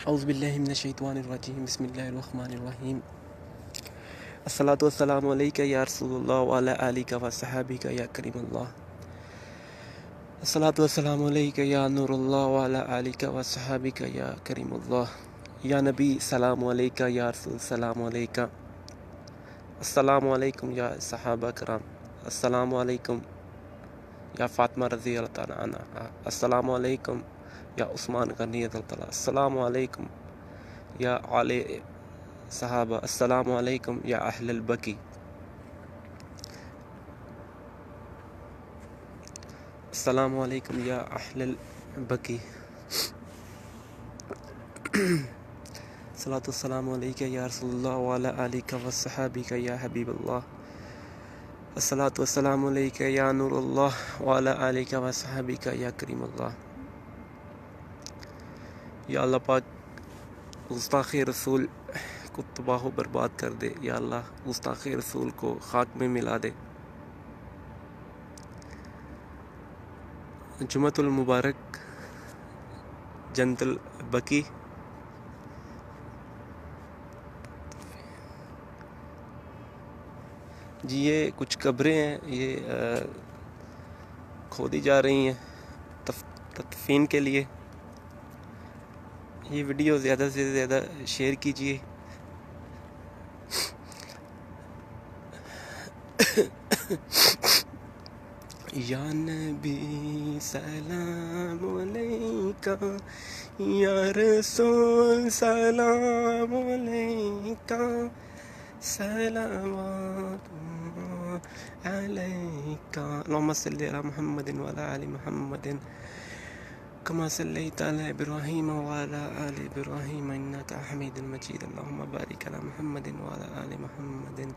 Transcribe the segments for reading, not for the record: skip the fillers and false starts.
औज़ुबिल्लाहि मिनश्शैतानिर्रजीम बिस्मिल्लाहिर्रहमानिर्रहीम। अस्सलातु वस्सलामु अलैका या रसूलल्लाह व अला आलिका व सहाबिका या करीमल्लाह। अस्सलातु वस्सलामु अलैका या नूरुल्लाह व अला आलिका व सहाबिका या करीमल्लाह। या नबी सलामु अलैका, या रसूल सलामु अलैका। अस्सलामु अलैकुम या सहाबा कराम। अस्सलामु अलैकुम या फ़ातिमा रज़ी अल्लाह तआला अन्हा। अस्सलामु अलैकुम या उस्मान गनी रज़ी अल्लाह। अस्सलामु अलैकुम या आले सहाबा। अस्सलामु अलैकुम या अहलल बकी। अस्सलामु अलैकुम या अहलल बकी। सलातु सलामु अलैका या रसूलल्लाह व अला आलिका व सहाबिका या हबीबल्लाह। अस्सलातु वस्सलामु अलैका या नूरुल्लाह व अला आलिका व सहाबिका या करीमल्लाह। या अल्लाह पाक गुस्ताख़ रसूल को तबाह बर्बाद कर दे। या अल्लाह गुस्ताख़ रसूल को खाक में मिला दे। जुमतुल मुबारक जन्नतुल बकी। जी ये कुछ कब्रें हैं, ये खोदी जा रही हैं तदफीन के लिए। ये वीडियो ज़्यादा से ज़्यादा शेयर कीजिए। या नबी सलाम अलैका, या रसूल सलाम अलैका, सलावतुल्लाह अलैका। अल्लाहुम्मा सल्लि अला मुहम्मदिन व अला आलि मुहम्मदिन कमा सल्लैता अला इब्राहीम व अला आलि इब्राहीम इन्नका हमीदुम मजीद। अल्लाहुम्मा बारिक अला मुहम्मदिन व अला आलि मुहम्मदिन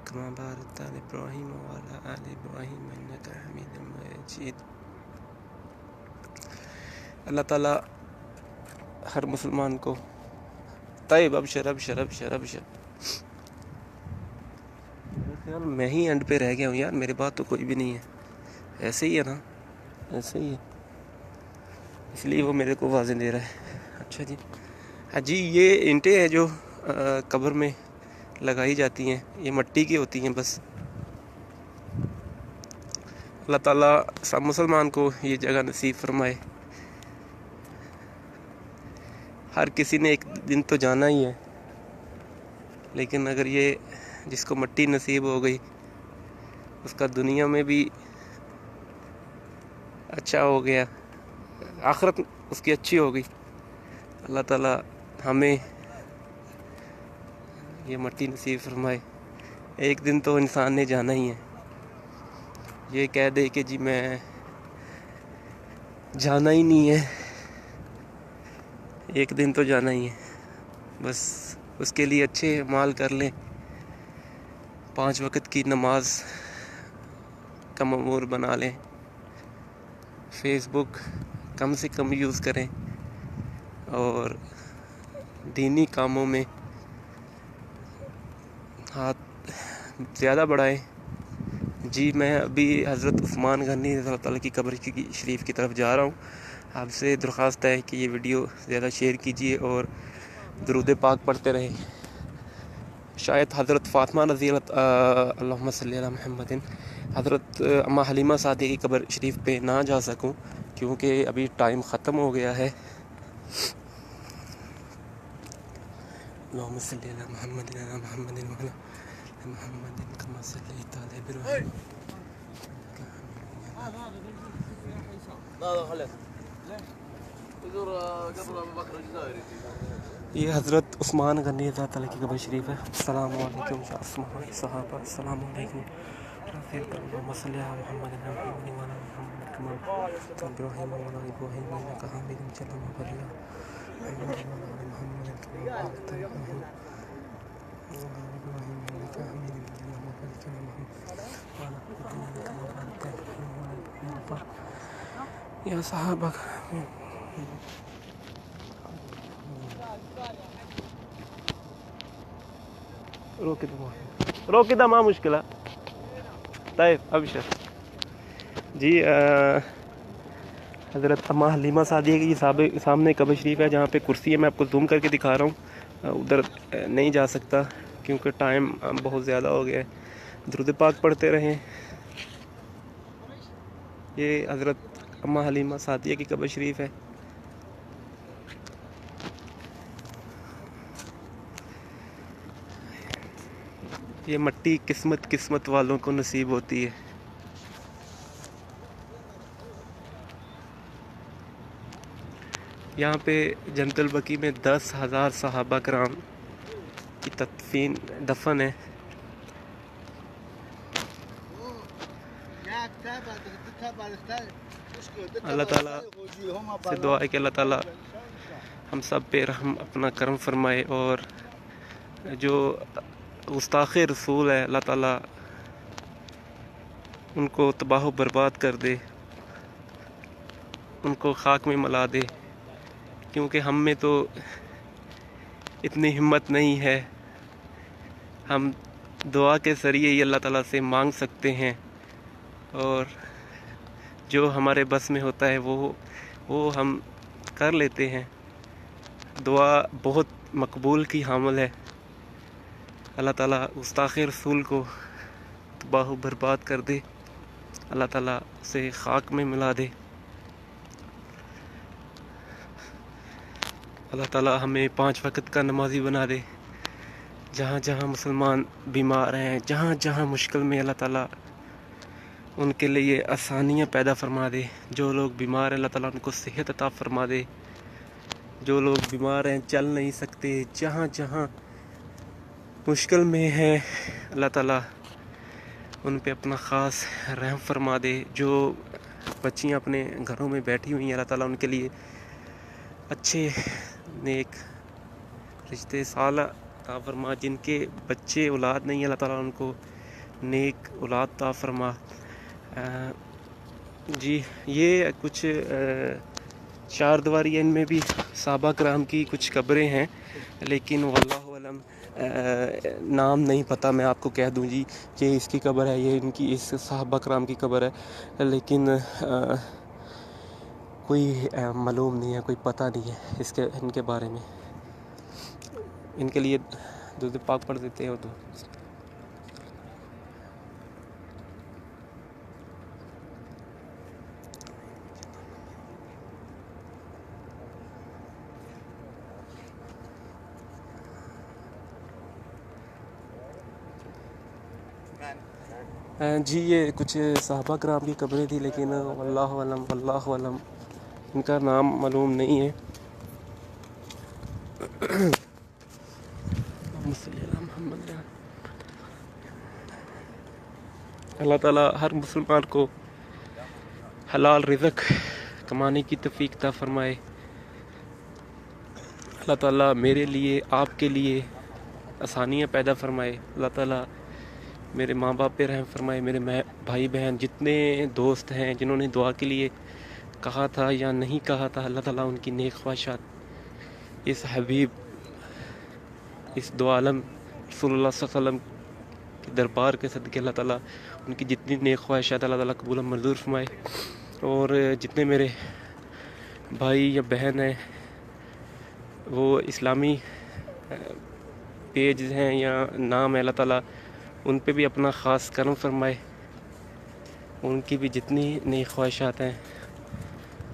कमा बारकता अला इब्राहीम व अला आलि इब्राहीम इन्नका हमीदुम मजीद। अल्लाह ताला हर मुसलमान को Tayyab Absher Absher Absher Absher. यार मैं ही एंड पे रह गया हूँ यार, मेरे बाद तो कोई भी नहीं है। ऐसे ही है ना, ऐसे ही है, इसलिए वो मेरे को आवाज़ें दे रहा है। अच्छा जी, हाँ जी, ये ईंटें हैं जो कब्र में लगाई जाती हैं, ये मिट्टी की होती हैं बस। अल्लाह ताला सब मुसलमान को ये जगह नसीब फरमाए। हर किसी ने एक दिन तो जाना ही है, लेकिन अगर ये जिसको मिट्टी नसीब हो गई उसका दुनिया में भी अच्छा हो गया, आखिरत उसकी अच्छी हो गई। अल्लाह ताला हमें ये मिट्टी नसीब फरमाए। एक दिन तो इंसान ने जाना ही है। ये कह दे कि जी मैं जाना ही नहीं है, एक दिन तो जाना ही है, बस उसके लिए अच्छे माल कर लें, 5 वक्त की नमाज का मामूर बना लें, फेसबुक कम से कम यूज़ करें और दीनी कामों में हाथ ज़्यादा बढ़ाएं। जी मैं अभी हज़रत उस्मान गनी रज़ी अल्लाह की कब्र की शरीफ की तरफ जा रहा हूँ। आपसे दरख्वास्त है कि ये वीडियो ज़्यादा शेयर कीजिए और दुरूद पाक पढ़ते रहें। शायद हज़रत फ़ातिमा रज़ी अल्लाहुम्मा सल्लि अला मुहम्मदिन, हज़रत अम्मा हलीमा सादी की कब्र शरीफ पे ना जा सकूं क्योंकि अभी टाइम ख़त्म हो गया है। अल्लाहुम्मा सल्लि अला मुहम्मदिन अला मुहम्मदिन व अला मुहम्मदिन कमा सल्लैता अला इब्राहीम। ये हज़रत उस्मान गनी रज़ी अल्लाह की कब्र शरीफ है। अस्सलामु अलैकुम या उस्मान सहाबा। अस्सलामु अलैकुम अल्लाहुम्मा सल्लि अला मुहम्मदिन व अला मुहम्मदिन कमा सल्लैता अला इब्राहीम व अला इब्राहीम इन्नका हमीदुम मजीद। अल्लाहुम्मा बारिक अला मुहम्मदिन कमा बारकता अला इब्राहीम व अला इब्राहीम इन्नका हमीदुम मजीद। अल्लाहुम्मा बारिक अला मुहम्मदिन व अला इब्राहीम कमा बारकता अला इब्राहीम व अला इब्राहीम या सहाबा। रोके माँ मुश्किल तैयब अबशर। जी हज़रत अम्मा हलीमा सादिया की सामने कब्र शरीफ है, जहाँ पे कुर्सी है। मैं आपको जूम करके दिखा रहा हूँ, उधर नहीं जा सकता क्योंकि टाइम बहुत ज़्यादा हो गया है। दुरूद पाक पढ़ते रहें। ये हज़रत अम्मा हलीमा सादिया की कब्र शरीफ है। ये मट्टी किस्मत वालों को नसीब होती है। यहाँ पे जन्नतुल बकी में 10,000 सहाबा कराम की दफन है। अल्लाह ताला से दुआ है कि अल्लाह ताला हम सब पे रहम अपना करम फरमाए, और जो गुस्ताखे रसूल है अल्लाह ताला उनको तबाह बर्बाद कर दे, उनको खाक में मिला दे, क्योंकि हम में तो इतनी हिम्मत नहीं है। हम दुआ के ज़रिए ही अल्लाह ताला से मांग सकते हैं, और जो हमारे बस में होता है वो हम कर लेते हैं। दुआ बहुत मकबूल की हामिल है। अल्लाह ताला गुस्ताखे रसूल को तबाह बर्बाद कर दे, अल्लाह ताला उसे खाक में मिला दे। अल्लाह ताला हमें 5 वक्त का नमाजी बना दे। जहाँ जहाँ मुसलमान बीमार हैं, जहाँ जहाँ मुश्किल में, अल्लाह ताला उनके लिए आसानियाँ पैदा फरमा दे। जो लोग बीमार हैं अल्लाह ताला उनको सेहत अता फरमा दे। जो लोग बीमार हैं, चल नहीं सकते, जहाँ जहाँ मुश्किल में है, अल्लाह ताला उन पे अपना ख़ास रहम फरमा दे। जो बच्चियाँ अपने घरों में बैठी हुई हैं, अल्लाह ताला उनके लिए अच्छे नेक रिश्ते साल अता फरमा। जिनके बच्चे औलाद नहीं है, अल्लाह ताला उनको नेक औलाद अता फरमा। जी, ये कुछ चार दीवारी है, इनमें भी सहाबा कराम की कुछ कब्रें हैं, लेकिन वल्लाहु अलम नाम नहीं पता। मैं आपको कह दूं जी, ये इसकी कब्र है, ये इनकी इस सहाबा कराम की कब्र है, लेकिन कोई मालूम नहीं है, कोई पता नहीं है इनके बारे में। इनके लिए दुरूद पाक पढ़ देते हैं। तो जी, ये कुछ सहाबा कराम की कब्रें थी, लेकिन वल्लाहु अलम इनका नाम मालूम नहीं है। अल्लाह ताला हर मुसलमान को हलाल रिज़्क कमाने की तौफीक अता फरमाए। अल्लाह ताला मेरे लिए, आपके लिए आसानियाँ पैदा फरमाए। अल्लाह ताला मेरे माँ बाप पे रहम फरमाए। मेरे भाई बहन जितने दोस्त हैं जिन्होंने दुआ के लिए कहा था या नहीं कहा था, अल्लाह ताला उनकी नेक ख्वाहिशात इस हबीब, इस दो आलम रसूलुल्लाह सल्लल्लाहु अलैहि वसल्लम के दरबार के सदके अल्लाह ताला उनकी जितनी नेक ख्वाहिशात अल्लाह ताला कबूल मंजूर फरमाए। और जितने मेरे भाई या बहन हैं वो इस्लामी पेज हैं या नाम है, अल्लाह ताला उन पे भी अपना ख़ास करम फरमाए। उनकी भी जितनी नई ख्वाहिशात हैं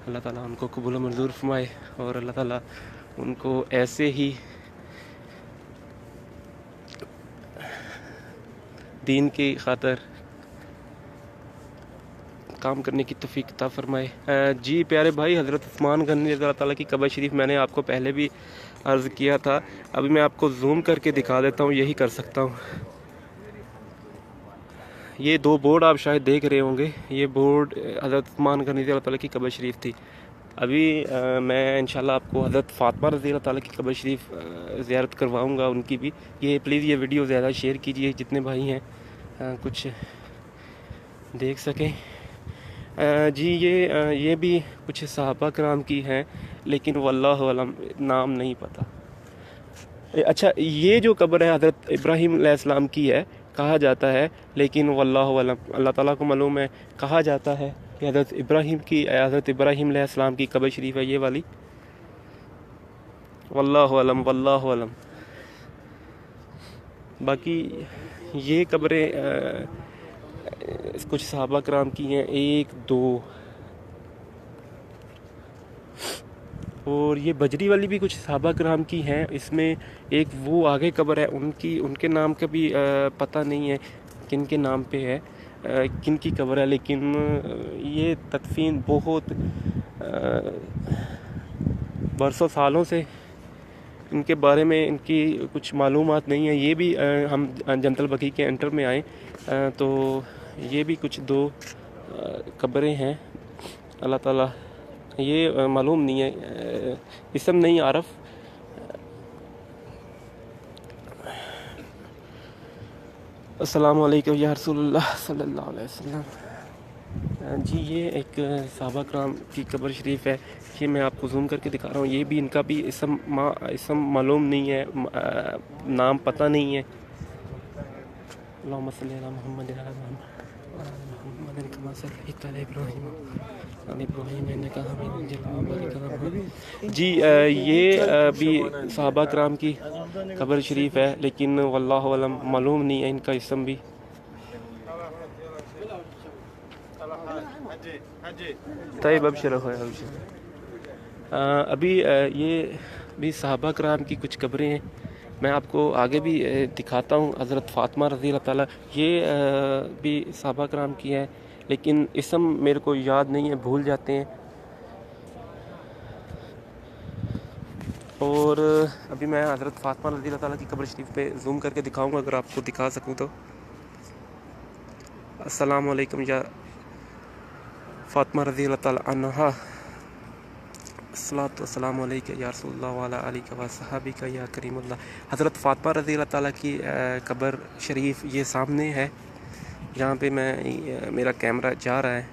अल्लाह ताला उनको कबूल मंजूर फरमाए, और अल्लाह ताला उनको ऐसे ही दीन की खातर काम करने की तौफीक अता फरमाए। जी प्यारे भाई, हज़रत उस्मान गनी अल्लाह ताला की कब्र शरीफ मैंने आपको पहले भी अर्ज़ किया था। अभी मैं आपको जूम करके दिखा देता हूँ, यही कर सकता हूँ। ये 2 बोर्ड आप शायद देख रहे होंगे, ये बोर्ड हज़रत उस्मान गनी अल्लाह ताला की कब्र शरीफ थी। अभी मैं इंशाल्लाह आपको हज़रत फ़ातिमा रज़ी अल्लाह ताला की कब्र शरीफ ज़ियारत करवाऊँगा उनकी भी। ये प्लीज़ ये वीडियो ज़्यादा शेयर कीजिए, जितने भाई हैं कुछ देख सकें। जी, ये भी कुछ सहाबा कराम की हैं, लेकिन वल्लाहु अलम नाम नहीं पता। अच्छा, ये जो कब्र है हज़रत इब्राहीम अलैहिस्सलाम की है कहा जाता है, लेकिन वल्लाहु अलम अल्लाह ताला को मालूम है। कहा जाता है ये हज़रत इब्राहीम अलैहिस्सलाम की कब्र शरीफ है ये वाली। वल्लाहु अलम वल्लाहु अलम। बाकी ये कब्रें कुछ सहाबा कराम की हैं, 1 2, और ये बजरी वाली भी कुछ सहाबा कराम की हैं। इसमें एक वो आगे कब्र है, उनके नाम का भी पता नहीं है किन के नाम पे है, किन की कब्र है, लेकिन ये तदफीन बहुत बरसों सालों से इनके बारे में इनकी कुछ मालूमात नहीं है। ये भी हम जंतल बकी के एंटर में आए तो ये भी कुछ 2 कब्रें हैं। अल्लाह ताला ये मालूम नहीं है, इसम नहीं आरफ। अस्सलामु अलैकुम या रसूलुल्लाह सल्लल्लाहु अलैहि वसल्लम। जी ये एक सहाबा कराम की कब्र शरीफ है। ये मैं आपको जूम करके दिखा रहा हूँ। ये भी इनका भी इसम मालूम नहीं है, नाम पता नहीं है। अल्लाहुम्मा सल्ली अला मुहम्मद व अला मुहम्मद कमा सल्लैता अला इब्राहीम व अला इब्राहीम इन्नका हमीदुम मजीद। जी ये भी सहाबा कराम की कब्र शरीफ है, लेकिन वल्लाहु अलम मालूम नहीं है इनका इसम भी। तैयब अबशर हो अभी ये भी सहाबा कराम की कुछ कब्रें हैं। मैं आपको आगे भी दिखाता हूँ। हज़रत फ़ातिमा रज़ी अल्लाह ताला, ये भी सहाबा कराम की है, लेकिन इसम मेरे को याद नहीं है, भूल जाते हैं। और अभी मैं हज़रत फ़ातिमा रज़ी अल्लाह ताला की कब्र शरीफ पे जूम करके दिखाऊंगा, अगर आपको दिखा सकूँ तो। अस्सलामु अलैकुम या फ़ातिमा रज़ी अल्लाह ताला अन्हा, अस्सलातु वस्सलामु अलैका या रसूलल्लाह व अला आलिका व सहाबिका या करीमुल्लाह। हज़रत फ़ातिमा रज़ी अल्लाह ताला की कब्र शरीफ ये सामने है, जहाँ पे मेरा कैमरा जा रहा है।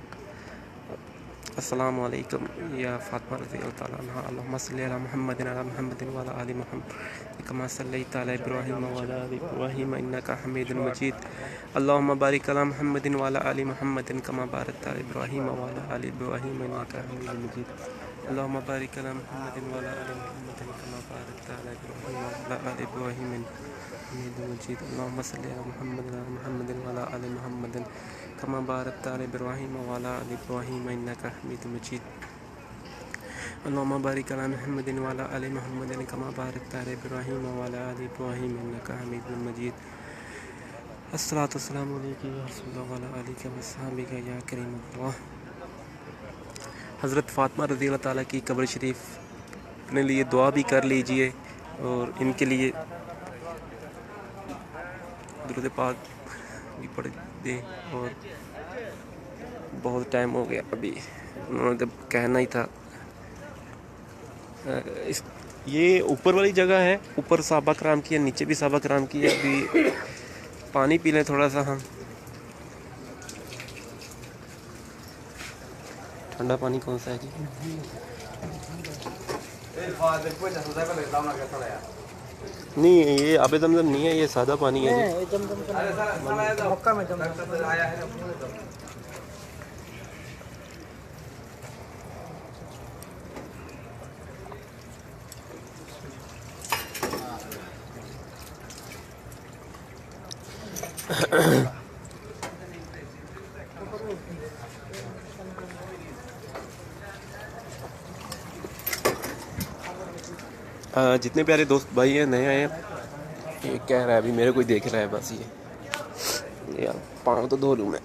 अस्सलामु अलैकुम या फ़ातिमा रज़ी अल्लाह ताला अन्हा। अल्लाहुम्मा सल्लि अला मुहम्मदिन व अला मुहम्मदिन व अला आलि मुहम्मद कमा सल्लैता अला इब्राहीम व अला आलि इब्राहीम इन्नका हमीदुम मजीद। अल्लाहुम्मा बारिक अला मुहम्मदिन व अला आलि मुहम्मदिन कमा बारकता अला इब्राहीम व अला आलि इब्राहीम इन्नका हमीदुम मजीद। अल्लाहुम्मा बारिक अला मुहम्मदिन व अला आलि मुहम्मदिन कमा बारकता अला इब्राहीम व अला आलि इब्राहीम हमीदुम मजीद। अल्लाहुम्मा सल्लि अला मुहम्मदिन व अला आलि मुहम्मदिन कमा बारकता अला इब्राहीम व अला आलि इब्राहीम इन्नका हमीदुम मजीद। अल्लाहुम्मा बारिक अला मुहम्मदिन व अला आलि मुहम्मदिन कमा बारकता अला इब्राहीम व अला आलि इब्राहीम इन्नका हमीदुम मजीद। अस्सलातु वस्सलामु अलैका या रसूलल्लाह व अला आलिका व सहाबिका या करीमुल्लाह। हज़रत फ़ातिमा रज़ी अल्लाह ताला की कब्र शरीफ अपने लिए दुआ भी कर लीजिए, और इनके लिए दुरूद पाक भी पढ़ दें। और बहुत टाइम हो गया, अभी उन्होंने तो कहना ही था। ये ऊपर वाली जगह है, ऊपर सहाबा कराम की है, नीचे भी सहाबा कराम की है। अभी पानी पी लें थोड़ा सा हम, ठंडा पानी कौन सा है जी? नहीं ये आबे जमजम नहीं है, ये सादा पानी है जी। जितने प्यारे दोस्त भाई हैं नए आए हैं, ये कह रहा है अभी मेरे को ही देख रहा है बस। ये यार पाँव तो धो लूँ मैं।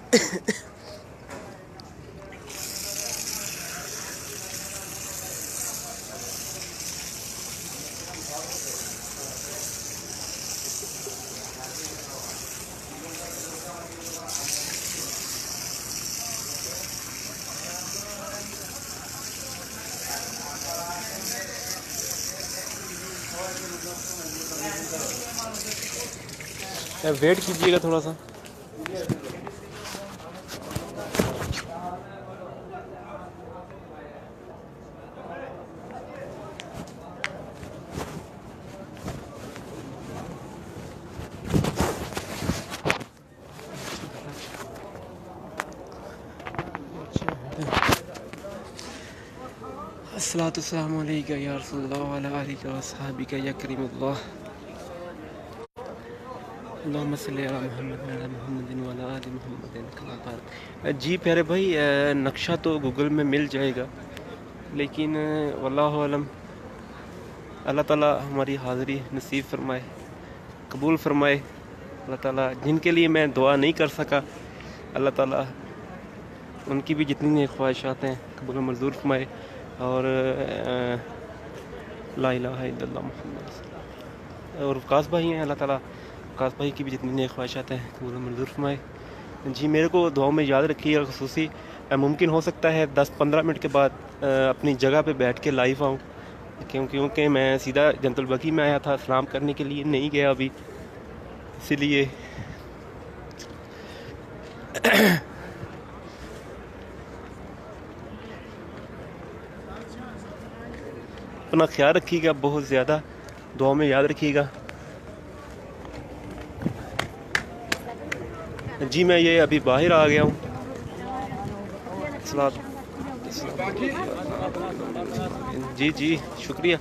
वेट कीजिएगा थोड़ा सा। अस्सलातुस्सलामु अलैका या रसूलल्लाह व अला आलिका व अस्हाबिका या करीमुल्लाह। अल्लाहुम्मा सल्लि अला मुहम्मद व अला मुहम्मदिन व अला आलि मुहम्मदिन कमा बारक। जी प्यारे भाई, नक्शा तो गूगल में मिल जाएगा, लेकिन वल्लाहु अलम, अल्लाह ताला हमारी हाज़िरी नसीब फरमाए, कबूल फरमाए। अल्लाह ताला जिनके लिए मैं दुआ नहीं कर सका, अल्लाह ताला उनकी भी जितनी नेक ख्वाहिशात हैं कबूल मंजूर फरमाए। और ला इलाहा इल्लल्लाह मुहम्मद और वकास भाई हैं, अल्लाह ताला वकास भाई की भी जितनी नेक ख्वाहिशात हैं कबूल मंजूर फरमाए। जी मेरे को दुआ में याद रखिएगा। खुसूसी मुमकिन हो सकता है 10-15 मिनट के बाद अपनी जगह पे बैठ के लाइव आऊँ, क्योंकि मैं सीधा जन्नतुल बकी में आया था, सलाम करने के लिए नहीं गया अभी, इसीलिए अपना ख्याल रखिएगा, बहुत ज़्यादा दुआ में याद रखिएगा। जी मैं ये अभी बाहर आ गया हूँ। जी जी शुक्रिया।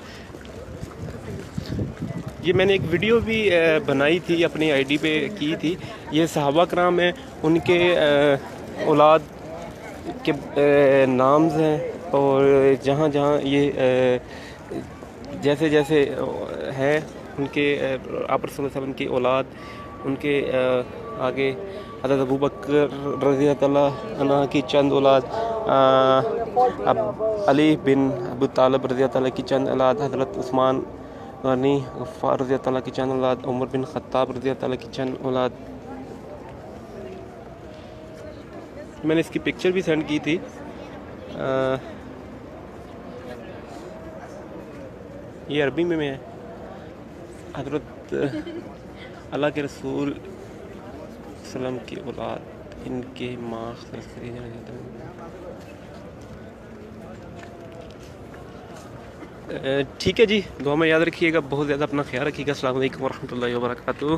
ये मैंने एक वीडियो भी बनाई थी, अपनी आईडी पे की थी। ये सहाबा कराम हैं, उनके औलाद के नाम्स हैं, और जहाँ जहाँ ये जैसे जैसे हैं उनके आप रसूल सल्लल्लाहु अलैहि वसल्लम की औलाद, उनके आगे हज़रत अबू बकर रज़ियल्लाहु अन्हु की चंद औलाद, अली बिन अबू तालिब रज़ियल्लाहु अन्हु की चंद औलाद, हज़रत उस्मान गनी गफ्फार रज़ियल्लाहु अन्हु की चंद औलाद, उमर बिन ख़त्ताब रज़ियल्लाहु अन्हु की चंद औलाद। मैंने इसकी पिक्चर भी सेंड की थी। ये अरबी में है। हज़रत अल्लाह के रसूल सल्लम की औलाद, इनके माँ ठीक है जी, दुआ में याद रखिएगा, बहुत ज़्यादा अपना ख्याल रखिएगा। अस्सलाम वालेकुम व रहमतुल्लाहि व बरकातुहू।